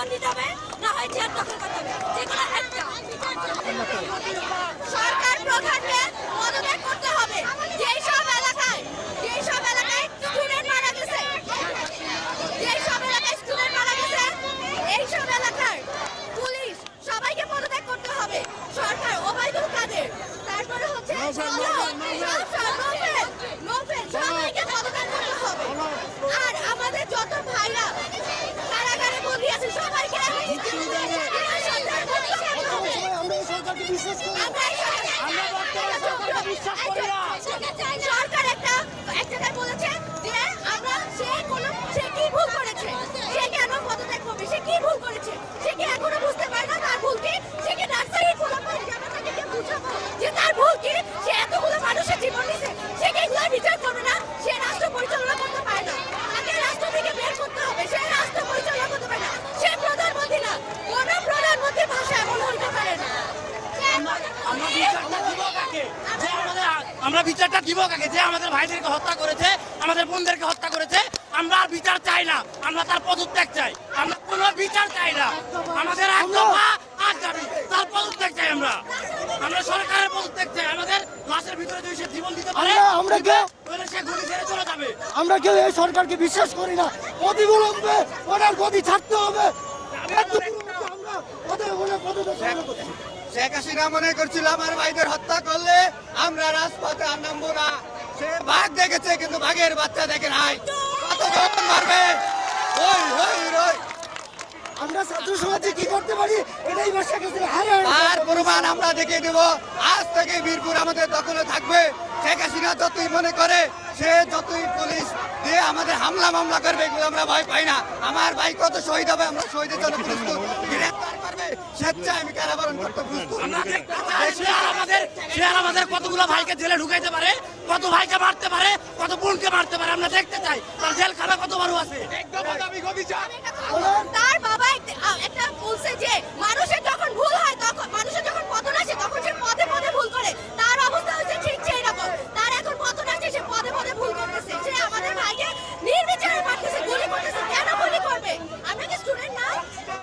জীবন দিতে হবে, না হয় জেল দখল করতে হবে, যেগুলো একটা। সরকার প্রধানকে পদত্যাগ করতে হবে। যেসব এলাকায় স্টুডেন্ট মারা গেছে, এইসব এলাকার পুলিশ সবাইকে পদত্যাগ করতে হবে। সরকার ওবায়দুল কাদের, তারপরে হচ্ছে সবাইকে পদত্যাগ করতে হবে। আর আমাদের যত ভাইরা কারাগারে বন্দী আছে সবাইকে সরকার একটা জায়গায় বলেছে যে আমরা সে কি ভুল করেছে, সে কেন পদত্যাগ করবে, সে কি ভুল করেছে, সে কি এখনো বুঝতে পারে না তার ভুল কি? সে কি নার্সারি খোলা পড়ে যাবে, তাকে বুঝাবো যে তার ভুল কি? সে এতগুলো মানুষের জীবন নিছে, সে কি এগুলো বিচার করবে না? সে রাষ্ট্র পরিচালনা করতে পারে না, তাকে রাষ্ট্র থেকে বের করতে হবে। সে রাষ্ট্র পরিচালনা করতে পারে না, সে প্রধানমন্ত্রী না। কোন প্রধানমন্ত্রীর ভাষা এমন হইতে পারে না। আমরা বিচারটা দিব কাকে? যে আমাদের ভাইদেরকে হত্যা করেছে, আমাদের বোনদেরকে হত্যা করেছে, আমরা আর বিচার চাই না, আমরা তার পদত্যাগ চাই। আমরা কোনো বিচার চাই না, আমাদের এক দফা আর দাবি, তার পদত্যাগ চাই। আমরা সরকারের পদত্যাগ চাই। আমাদের লাশের ভিতরে যদি সে জীবন দিতে পারে, সে গুলি ছেড়ে চলে যাবে। আমরা কেউ এই সরকারকে বিশ্বাস করি না। অবিলম্বে ওনার গদি ছাড়তে হবে। শেখ হাসিনা মনে করছিল আমার ভাইদের হত্যা করলে আমরা রাজপথে আর নামবো না। সে বাঘ দেখেছে কিন্তু বাঘের বাচ্চা দেখে নাই। কতজন মারবে? আমরা ছাত্র সমাজে কি করতে পারি এটাই আর প্রমাণ আমরা দেখিয়ে দেব। আজ থেকে বীরপুর আমাদের দখলে থাকবে। শেখ হাসিনা যতই মনে করে, সে যতই পুলিশ দিয়ে আমাদের হামলা মামলা করবে, এগুলো আমরা ভয় পাই না। আমার ভাই কত শহীদ হবে, আমরা শহীদের জন্য প্রস্তুত। গ্রেফতার করবে স্বেচ্ছায় আমি কারাবরণ করতে প্রস্তুত। সে আর আমাদের কতগুলো ভাইকে জেলে ঢুকাইতে পারে, কত ভাইকে মারতে পারে, কত বোনকে মারতে পারে, আমরা দেখতে চাই। তার জেলখানা কত বড় আছে। তার বাবা একটা বলছে যে মানুষের যখন ভুল হয় তখন